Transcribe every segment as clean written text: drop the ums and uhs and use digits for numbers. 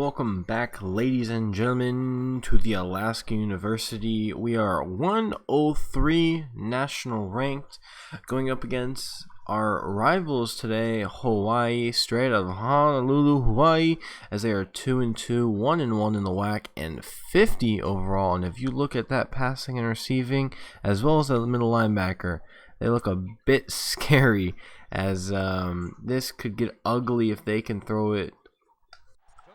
Welcome back, ladies and gentlemen, to the Alaska University. We are 103 national ranked, going up against our rivals today, Hawaii, straight out of Honolulu, Hawaii, as they are 2-2, 1-1 in the WAC, and 50 overall. And if you look at that passing and receiving, as well as the middle linebacker, they look a bit scary, as this could get ugly if they can throw it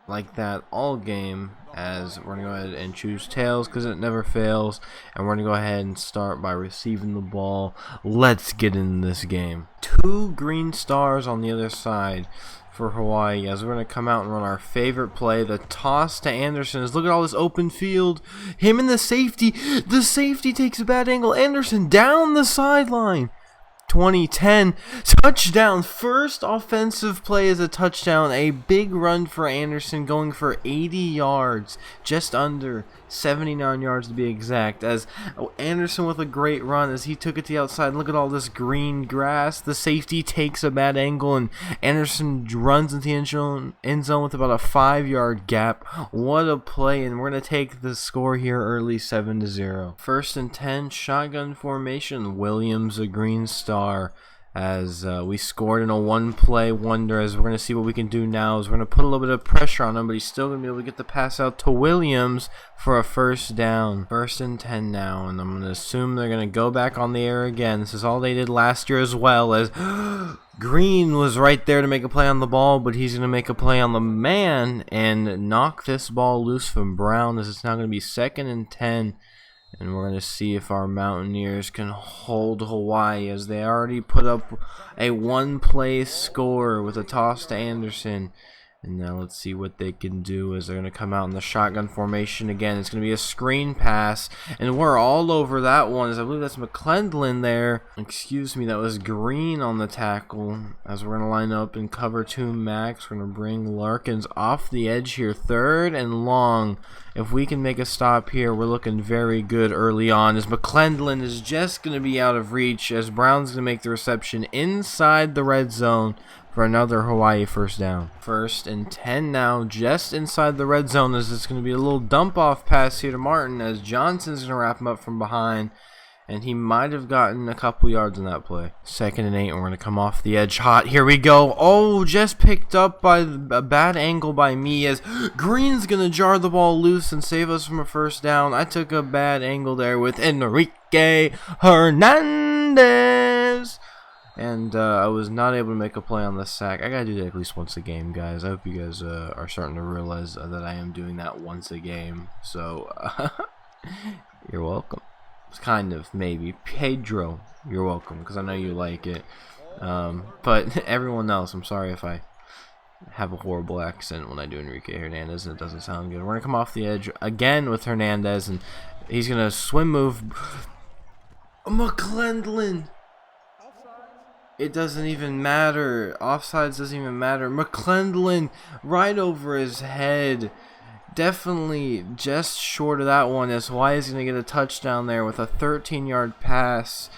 like that all game. As we're going to go ahead and choose tails because it never fails, and we're going to go ahead and start by receiving the ball. Let's get in this game. 2 green stars on the other side for Hawaii, as we're going to come out and run our favorite play, the toss to Anderson. Look at all this open field, him and the safety takes a bad angle, Anderson down the sideline. 2010 touchdown, first offensive play is a touchdown, a big run for Anderson, going for 80 yards, just under 79 yards to be exact, as Anderson with a great run as he took it to the outside. Look at all this green grass, the safety takes a bad angle, and Anderson runs into the end zone with about a 5-yard gap. What a play, and we're going to take the score here early, 7-0. First and 10, shotgun formation, Williams a green star, as we scored in a one-play wonder. As we're going to see what we can do now is we're going to put a little bit of pressure on him, but he's still going to be able to get the pass out to Williams for a first down. First and 10 now, and I'm going to assume they're going to go back on the air again. This is all they did last year as well, as Green was right there to make a play on the ball, but he's going to make a play on the man and knock this ball loose from Brown, as it's now going to be 2nd and 10. And we're going to see if our Mountaineers can hold Hawaii, as they already put up a one-play score with a toss to Anderson. And now let's see what they can do, as they're going to come out in the shotgun formation again. It's going to be a screen pass, and we're all over that one, as I believe that's McClendon there. Excuse me, that was Green on the tackle, as we're going to line up and cover 2 max. We're going to bring Larkins off the edge here, 3rd and long. If we can make a stop here, we're looking very good early on, as McClendon is just going to be out of reach, as Brown's going to make the reception inside the red zone for another Hawaii first down. First and 10 now, just inside the red zone, as it's going to be a little dump-off pass here to Martin, as Johnson's going to wrap him up from behind, and he might have gotten a couple yards in that play. 2nd and 8, and we're going to come off the edge hot. Here we go. Oh, just picked up by a bad angle by me, as Green's going to jar the ball loose and save us from a first down. I took a bad angle there with Enrique Hernandez, and I was not able to make a play on the sack. I gotta do that at least once a game, guys. I hope you guys are starting to realize that I am doing that once a game. So, you're welcome. It's kind of, maybe. Pedro, you're welcome, because I know you like it. But everyone else, I'm sorry if I have a horrible accent when I do Enrique Hernandez and it doesn't sound good. We're gonna come off the edge again with Hernandez, and he's gonna swim move. McClendon! It doesn't even matter. Offsides doesn't even matter. McClendon right over his head. Definitely just short of that one, as Hawaii is going to get a touchdown there with a 13-yard pass.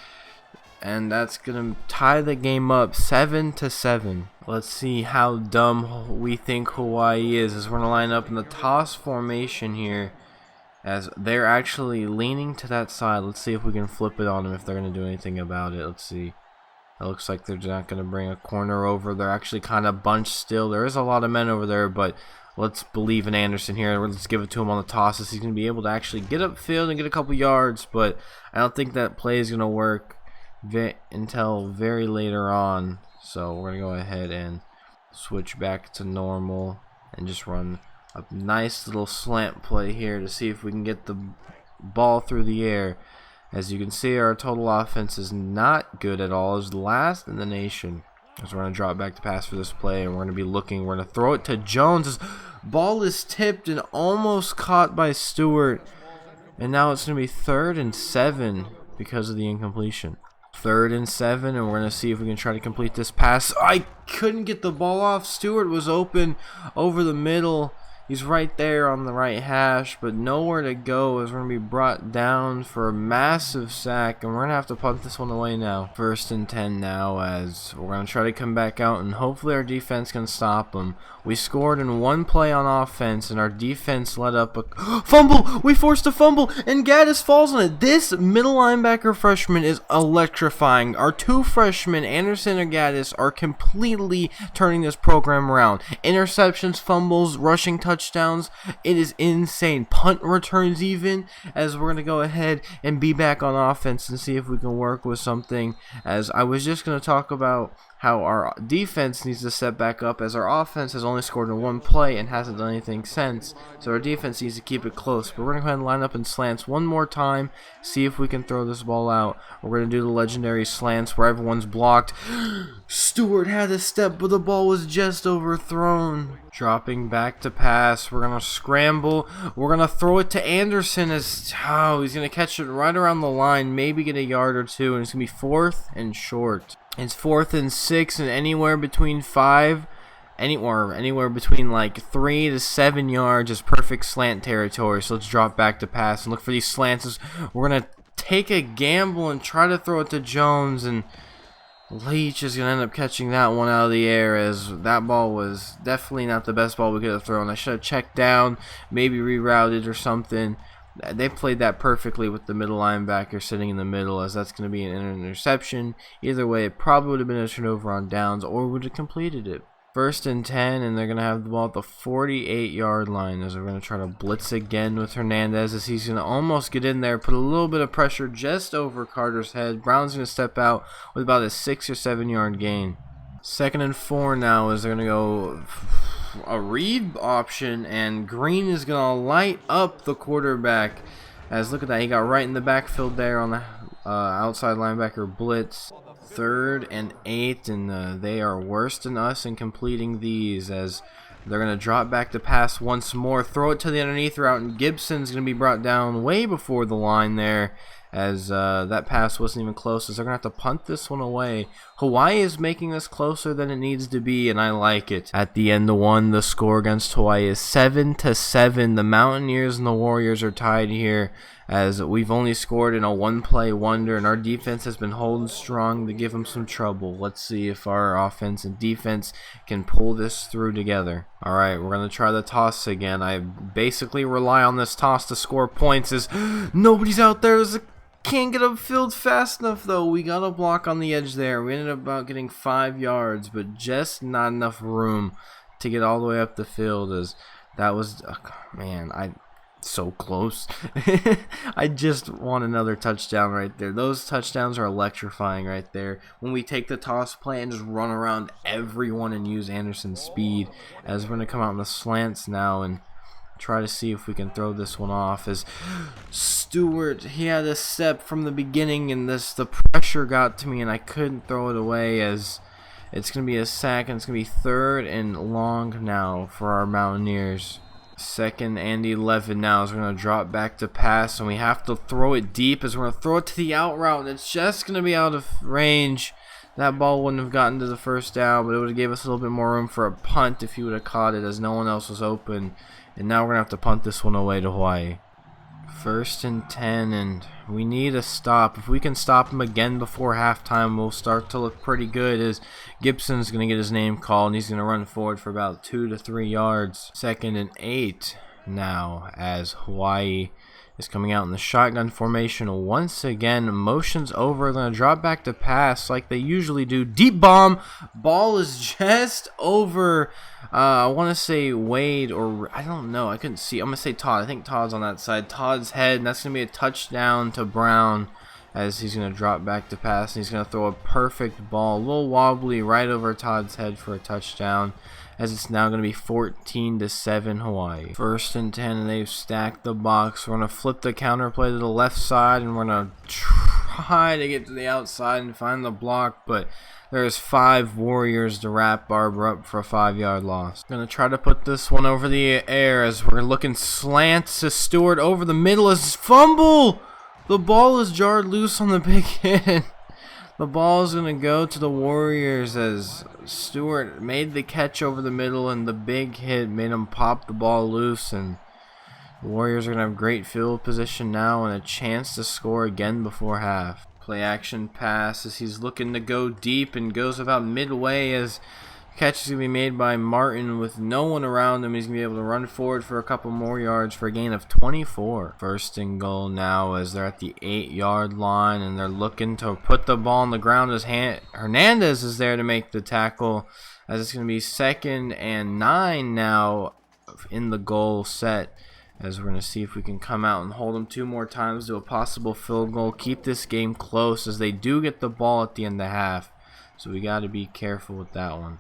And that's going to tie the game up 7-7. Let's see how dumb we think Hawaii is, as we're going to line up in the toss formation here, as they're actually leaning to that side. Let's see if we can flip it on them, if they're going to do anything about it. Let's see. It looks like they're not going to bring a corner over. They're actually kind of bunched still. There is a lot of men over there, but let's believe in Anderson here. Let's give it to him on the tosses. He's going to be able to actually get upfield and get a couple yards, but I don't think that play is going to work until very later on. So we're going to go ahead and switch back to normal and just run a nice little slant play here to see if we can get the ball through the air. As you can see, our total offense is not good at all. It's last in the nation. So we're going to drop back to pass for this play, and we're going to be looking. We're going to throw it to Jones. This ball is tipped and almost caught by Stewart. And now it's going to be 3rd and 7 because of the incompletion. 3rd and 7, and we're going to see if we can try to complete this pass. I couldn't get the ball off. Stewart was open over the middle. He's right there on the right hash, but nowhere to go as we're going to be brought down for a massive sack, and we're going to have to punt this one away now. 1st and 10 now as we're going to try to come back out, and hopefully our defense can stop them. We scored in one play on offense, and our defense let up a fumble. We forced a fumble, and Gaddis falls on it. This middle linebacker freshman is electrifying. Our 2 freshmen, Anderson and Gaddis, are completely turning this program around. Interceptions, fumbles, rushing touchdowns. It is insane. Punt returns even, as we're going to go ahead and be back on offense and see if we can work with something. As I was just going to talk about how our defense needs to step back up, as our offense has only scored in one play and hasn't done anything since, so our defense needs to keep it close. But we're going to go ahead and line up in slants one more time, see if we can throw this ball out. We're going to do the legendary slants where everyone's blocked. Stewart had a step, but the ball was just overthrown. Dropping back to pass, we're going to scramble, we're going to throw it to Anderson as, he's going to catch it right around the line, maybe get a yard or two, and it's going to be 4th and short. It's 4th and 6, and anywhere between anywhere between like 3 to 7 yards is perfect slant territory. So let's drop back to pass and look for these slants. We're going to take a gamble and try to throw it to Jones, and Leach is going to end up catching that one out of the air, as that ball was definitely not the best ball we could have thrown. I should have checked down, maybe rerouted or something. They played that perfectly with the middle linebacker sitting in the middle, as that's going to be an interception. Either way, it probably would have been a turnover on downs, or would have completed it. 1st and 10, and they're going to have the ball at the 48-yard line, as we're going to try to blitz again with Hernandez, as he's going to almost get in there, put a little bit of pressure just over Carter's head. Brown's going to step out with about a 6 or 7 yard gain. 2nd and 4 now, as they're going to go a read option, and Green is going to light up the quarterback, as look at that, he got right in the backfield there on the outside linebacker blitz. 3rd and 8, and they are worse than us in completing these, as they're going to drop back to pass once more, throw it to the underneath route, and Gibson's going to be brought down way before the line there, as that pass wasn't even close, as they're going to have to punt this one away. Hawaii is making this closer than it needs to be, and I like it. At the end of one, the score against Hawaii is 7-7. The Mountaineers and the Warriors are tied here, as we've only scored in a one-play wonder, and our defense has been holding strong to give them some trouble. Let's see if our offense and defense can pull this through together. Alright, we're going to try the toss again. I basically rely on this toss to score points, as nobody's out there. Can't get upfield fast enough, though. We got a block on the edge there. We ended up about getting 5 yards, but just not enough room to get all the way up the field, as that was, so close. I just want another touchdown right there. Those touchdowns are electrifying right there. When we take the toss play and just run around everyone and use Anderson's speed, as we're going to come out in the slants now and try to see if we can throw this one off, as Stewart, he had a step from the beginning, and the pressure got to me and I couldn't throw it away, as it's going to be a sack, and it's going to be 3rd and long now for our Mountaineers. 2nd and 11 now, as we're going to drop back to pass, and we have to throw it deep, as we're going to throw it to the out route, and it's just going to be out of range. That ball wouldn't have gotten to the 1st down, but it would have gave us a little bit more room for a punt if he would have caught it, as no one else was open. And now we're going to have to punt this one away to Hawaii. 1st and 10, and we need a stop. If we can stop him again before halftime, we'll start to look pretty good, as Gibson's going to get his name called, and he's going to run forward for about 2 to 3 yards. 2nd and 8 now, as Hawaii is coming out in the shotgun formation once again. Motion's over. They're going to drop back to pass like they usually do. Deep bomb. Ball is just over, I want to say Wade, or I don't know. I couldn't see. I'm going to say Todd. I think Todd's on that side. Todd's head, and that's going to be a touchdown to Brown, as he's going to drop back to pass, and he's going to throw a perfect ball, a little wobbly, right over Todd's head for a touchdown, as it's now going to be 14-7 Hawaii. 1st and 10, and they've stacked the box. We're going to flip the counter play to the left side, and we're going to try to get to the outside and find the block, but there's 5 Warriors to wrap Barber up for a 5-yard loss. Going to try to put this one over the air, as we're looking slants to Stewart over the middle, as fumble! The ball is jarred loose on the big hit. The ball is going to go to the Warriors as Stewart made the catch over the middle, and the big hit made him pop the ball loose, and the Warriors are going to have great field position now and a chance to score again before half. Play action pass as he's looking to go deep and goes about midway as catch is going to be made by Martin with no one around him. He's going to be able to run forward for a couple more yards for a gain of 24. First and goal now as they're at the 8-yard line and they're looking to put the ball on the ground as Hernandez is there to make the tackle, as it's going to be 2nd and 9 now in the goal set, as we're going to see if we can come out and hold them 2 more times to a possible field goal, keep this game close as they do get the ball at the end of the half. So we got to be careful with that one.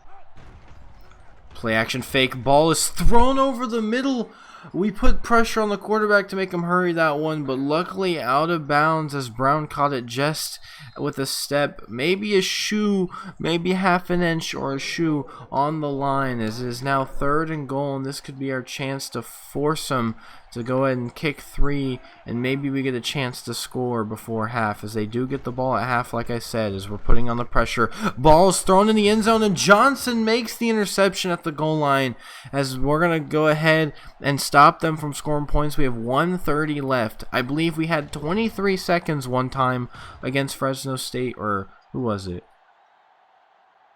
Play action fake, ball is thrown over the middle. We put pressure on the quarterback to make him hurry that one, but luckily out of bounds as Brown caught it just with a step, maybe a shoe, maybe half an inch or a shoe on the line, as it is now 3rd and goal, and this could be our chance to force him to go ahead and kick 3, and maybe we get a chance to score before half, as they do get the ball at half, like I said, as we're putting on the pressure. Ball is thrown in the end zone, and Johnson makes the interception at the goal line, as we're going to go ahead and stop them from scoring points. We have 1:30 left. I believe we had 23 seconds one time against Fresno State, or who was it?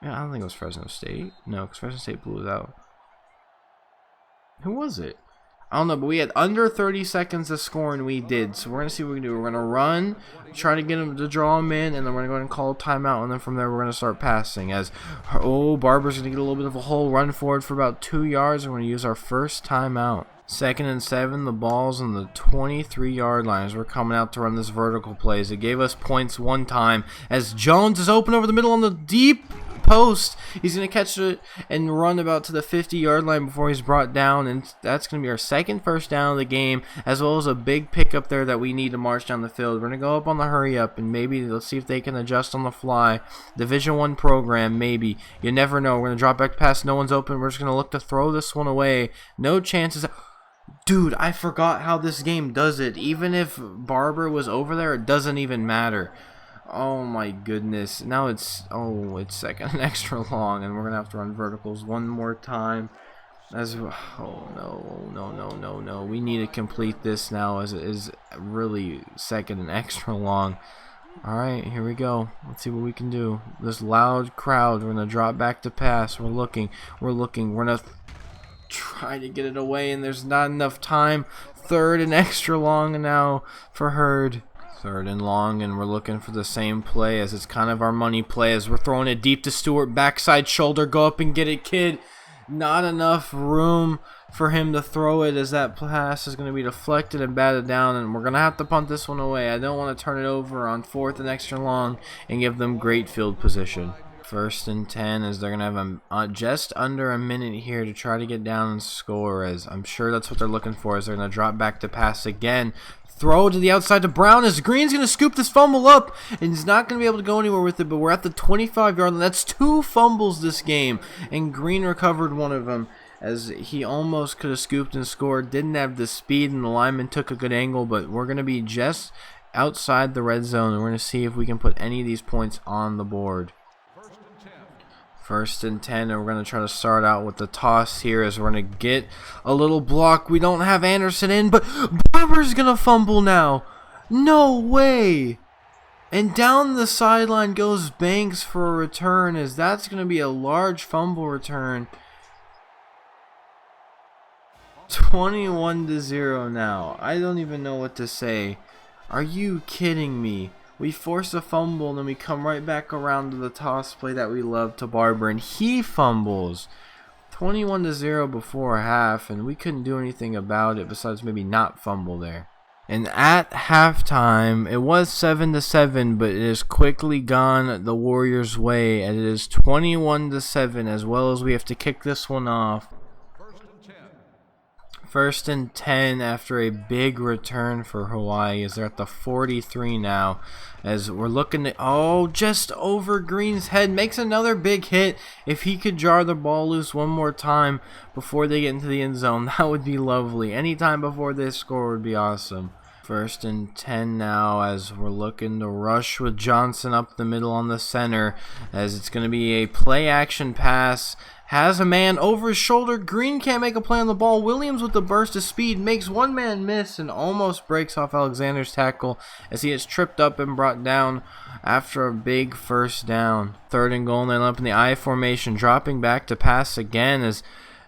Yeah, I don't think it was Fresno State. No, because Fresno State blew it out. Who was it? I don't know, but we had under 30 seconds to score, and we did. So we're going to see what we can do. We're going to run, try to get him to draw him in, and then we're going to go ahead and call a timeout, and then from there we're going to start passing. As, Barber's going to get a little bit of a hole, run forward for about 2 yards, and we're going to use our first timeout. 2nd and 7, the ball's on the 23-yard line as we're coming out to run this vertical plays. It gave us points one time as Jones is open over the middle on the deep post. He's going to catch it and run about to the 50-yard line before he's brought down, and that's going to be our 2nd first down of the game, as well as a big pickup there that we need to march down the field. We're going to go up on the hurry up, and maybe let's see if they can adjust on the fly. Division I program, maybe. You never know. We're going to drop back pass. No one's open. We're just going to look to throw this one away. No chances. Dude, I forgot how this game does it. Even if Barber was over there, it doesn't even matter. Oh my goodness. Now it's 2nd and extra long, and we're going to have to run verticals one more time. No. We need to complete this now, as it is really 2nd and extra long. Alright, here we go. Let's see what we can do. This loud crowd, we're going to drop back to pass. We're looking. We're going to try to get it away, and there's not enough time. 3rd and extra long now for Hurd. 3rd and long, and we're looking for the same play, as it's kind of our money play, as we're throwing it deep to Stewart. Backside shoulder, go up and get it, kid. Not enough room for him to throw it, as that pass is going to be deflected and batted down, and we're going to have to punt this one away. I don't want to turn it over on 4th and extra long and give them great field position. 1st and 10, as they're going to have just under a minute here to try to get down and score, as I'm sure that's what they're looking for, as they're going to drop back to pass again. Throw to the outside to Brown, as Green's going to scoop this fumble up, and he's not going to be able to go anywhere with it, but we're at the 25-yard line. That's 2 fumbles this game, and Green recovered one of them, as he almost could have scooped and scored. Didn't have the speed, and the lineman took a good angle, but we're going to be just outside the red zone, and we're going to see if we can put any of these points on the board. 1st and 10, and we're going to try to start out with the toss here, as we're going to get a little block. We don't have Anderson in, but Barber's going to fumble now. No way. And down the sideline goes Banks for a return, as that's going to be a large fumble return. 21-0 now. I don't even know what to say. Are you kidding me? We force a fumble, and then we come right back around to the toss play that we love to Barber, and he fumbles. 21-0 before half, and we couldn't do anything about it besides maybe not fumble there. And at halftime, it was 7-7, but it is quickly gone the Warriors' way, and it is 21-7, as well as we have to kick this one off. 1st and 10 after a big return for Hawaii, as they're at the 43 now, as we're looking to, just over Green's head, makes another big hit. If he could jar the ball loose one more time before they get into the end zone, that would be lovely. Any time before this score would be awesome. First and 10 now as we're looking to rush with Johnson up the middle on the center, as it's going to be a play action pass. Has a man over his shoulder. Green can't make a play on the ball. Williams with the burst of speed makes one man miss and almost breaks off Alexander's tackle as he is tripped up and brought down after a big first down. Third and goal, and then up in the I formation, dropping back to pass again as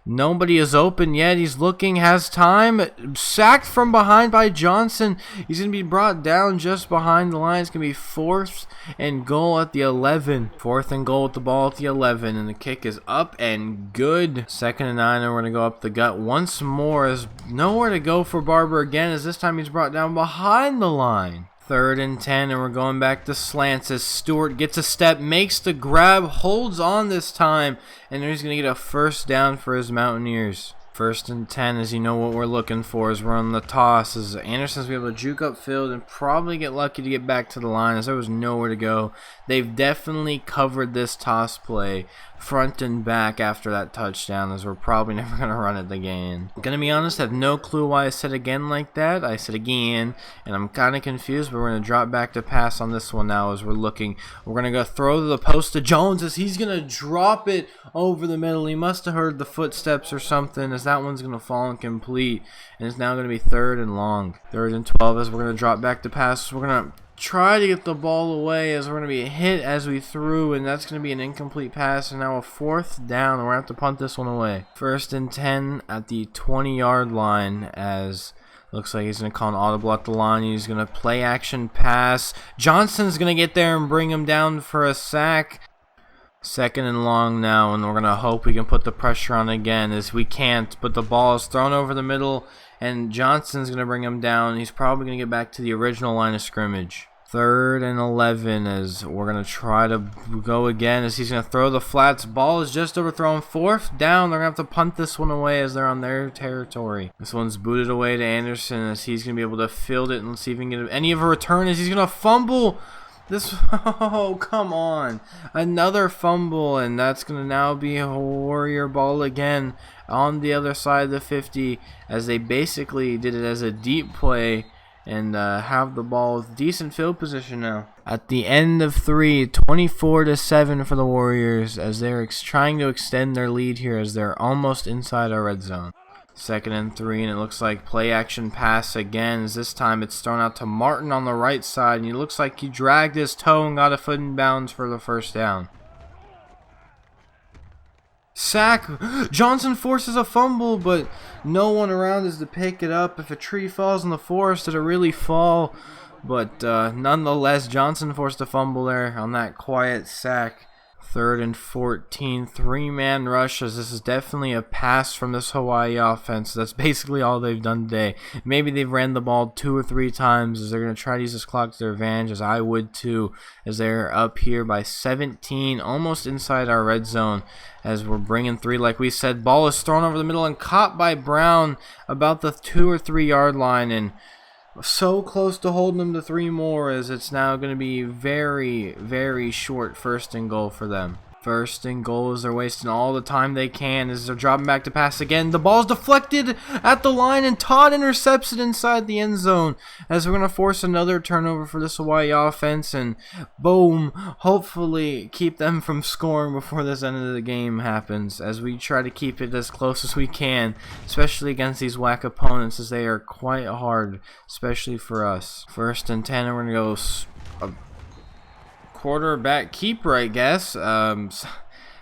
nobody is open yet. He's looking, has time. Sacked from behind by Johnson. He's going to be brought down just behind the line. It's going to be 4th and goal at the 11. 4th and goal with the ball at the 11. And the kick is up and good. 2nd and 9, and we're going to go up the gut once more. As nowhere to go for Barber again, as this time he's brought down behind the line. 3rd and 10, and we're going back to slants as Stewart gets a step, makes the grab, holds on this time, and he's going to get a first down for his Mountaineers. 1st and 10, as you know what we're looking for, as we're on the toss, as Anderson's be able to juke up field and probably get lucky to get back to the line as there was nowhere to go. They've definitely covered this toss play front and back after that touchdown, as we're probably never going to run it again. Gonna be honest, I have no clue why I said again like that. I said again, and I'm kind of confused, but we're going to drop back to pass on this one now as we're looking. We're going to go throw to the post to Jones as he's going to drop it over the middle. He must have heard the footsteps or something, as that one's going to fall incomplete, and it's now going to be 3rd and long. 3rd and 12 as we're going to drop back to pass. We're going to try to get the ball away as we're going to be hit as we threw, and that's going to be an incomplete pass, and now a 4th down, and we're going to have to punt this one away. 1st and 10 at the 20-yard line, as looks like he's going to call an audible at the line. He's going to play action pass. Johnson's going to get there and bring him down for a sack. 2nd and long now, and we're going to hope we can put the pressure on again, as we can't, but the ball is thrown over the middle, and Johnson's going to bring him down. He's probably going to get back to the original line of scrimmage. 3rd and 11 as we're going to try to go again, as he's going to throw the flats. Ball is just overthrown. 4th down. They're going to have to punt this one away as they're on their territory. This one's booted away to Anderson as he's going to be able to field it, and let's see if he can get any of a return as he's going to fumble. Oh, come on. Another fumble, and that's going to now be a Warrior ball again on the other side of the 50, as they basically did it as a deep play and have the ball with decent field position now. At the end of 3, 24-7 for the Warriors, as they're trying to extend their lead here as they're almost inside our red zone. 2nd and 3, and it looks like play action pass again, as this time it's thrown out to Martin on the right side, and he looks like he dragged his toe and got a foot in bounds for the first down. Sack. Johnson forces a fumble, but no one around is to pick it up. If a tree falls in the forest, did it really fall? But nonetheless, Johnson forced a fumble there on that quiet sack. 3rd and 14, 3-man rush, as this is definitely a pass from this Hawaii offense. That's basically all they've done today. Maybe they've ran the ball 2 or 3 times, as they're going to try to use this clock to their advantage, as I would too, as they're up here by 17, almost inside our red zone, as we're bringing 3 like we said. Ball is thrown over the middle and caught by Brown about the 2 or 3 yard line, and so close to holding them to 3 more, as it's now going to be very, very short 1st and goal for them. 1st and goal, as they're wasting all the time they can as they're dropping back to pass again. The ball's deflected at the line, and Todd intercepts it inside the end zone, as we're going to force another turnover for this Hawaii offense, and boom, hopefully keep them from scoring before this end of the game happens, as we try to keep it as close as we can, especially against these whack opponents, as they are quite hard, especially for us. 1st and 10, and we're going to go quarterback keeper, I guess.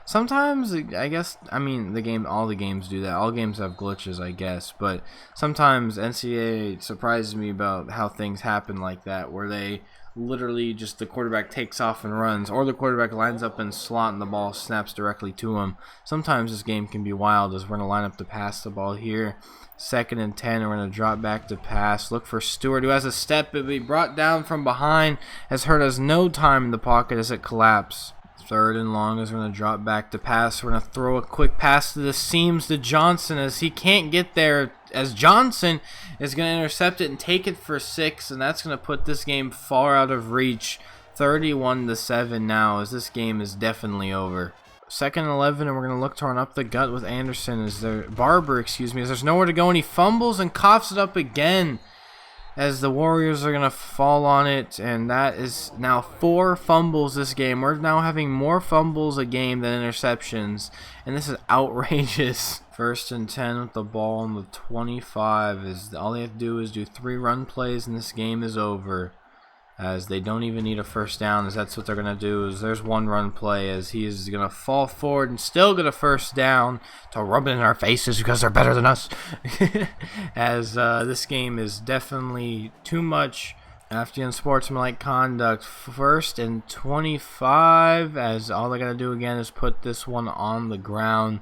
Sometimes, I guess, I mean, all the games do that. All games have glitches, I guess. But sometimes NCAA surprises me about how things happen like that, where they literally just the quarterback takes off and runs, or the quarterback lines up in slot and the ball snaps directly to him. Sometimes this game can be wild, as we're going to line up to pass the ball here. 2nd and 10, and we're going to drop back to pass. Look for Stewart, who has a step, but be brought down from behind. Has hurt us no time in the pocket as it collapsed. 3rd and long, as we're going to drop back to pass. We're going to throw a quick pass to the seams to Johnson, as he can't get there, as Johnson is going to intercept it and take it for 6, and that's going to put this game far out of reach. 31-7 now, as this game is definitely over. 2nd and 11, and we're going to look to run up the gut with Anderson, as there's nowhere to go, and he fumbles and coughs it up again. as the Warriors are going to fall on it, and that is now 4 fumbles this game. We're now having more fumbles a game than interceptions, and this is outrageous. 1st and 10 with the ball on the 25. Is all they have to do is do 3 run plays, and this game is over. As they don't even need a first down, as that's what they're going to do. Is there's 1 run play as he is going to fall forward and still get a first down to rub it in our faces because they're better than us. As this game is definitely too much after unsportsmanlike conduct. 1st and 25, as all they're going to do again is put this one on the ground.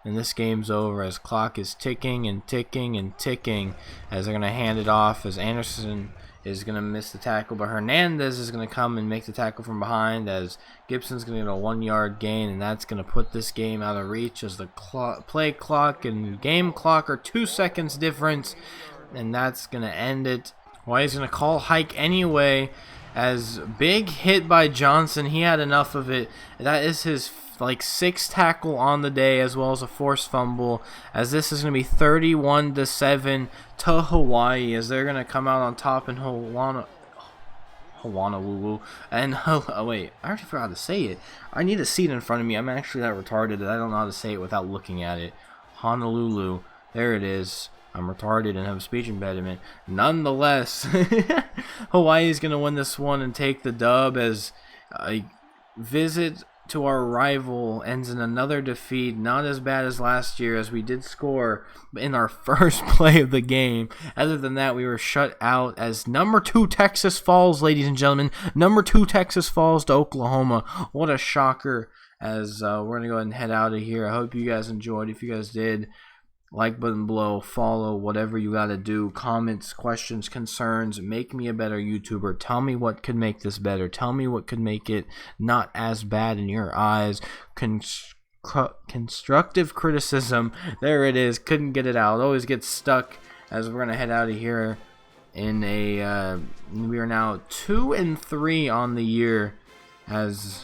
And this game's over as clock is ticking and ticking and ticking, as they're going to hand it off as Anderson is going to miss the tackle, but Hernandez is going to come and make the tackle from behind, as Gibson's going to get a 1-yard gain, and that's going to put this game out of reach as the play clock and game clock are 2 seconds difference, and that's going to end it. Well, he's going to call hike anyway, as big hit by Johnson. He had enough of it. That is his 6th tackle on the day, as well as a forced fumble, as this is going to be 31-7 to Hawaii, as they're going to come out on top in Honolulu. And wait, I already forgot how to say it. I need a seat in front of me. I'm actually that retarded that I don't know how to say it without looking at it. Honolulu, there it is. I'm retarded and have a speech impediment. Nonetheless, Hawaii is going to win this one and take the dub, as a visit to our rival ends in another defeat. Not as bad as last year, as we did score in our first play of the game. Other than that, we were shut out, as number 2 Texas falls, ladies and gentlemen. Number 2 Texas falls to Oklahoma. What a shocker, as we're going to go ahead and head out of here. I hope you guys enjoyed. If you guys did, like button below, follow, whatever you got to do. Comments, questions, concerns, make me a better YouTuber. Tell me what could make this better. Tell me what could make it not as bad in your eyes. Constructive criticism, there it is. Couldn't get it out. It always gets stuck, as we're going to head out of here in a we are now 2-3 on the year, as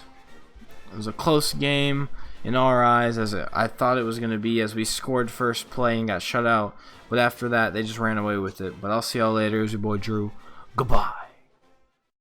it was a close game in our eyes, as I thought it was going to be, as we scored first play and got shut out. But after that, they just ran away with it. But I'll see y'all later. It was your boy Drew. Goodbye.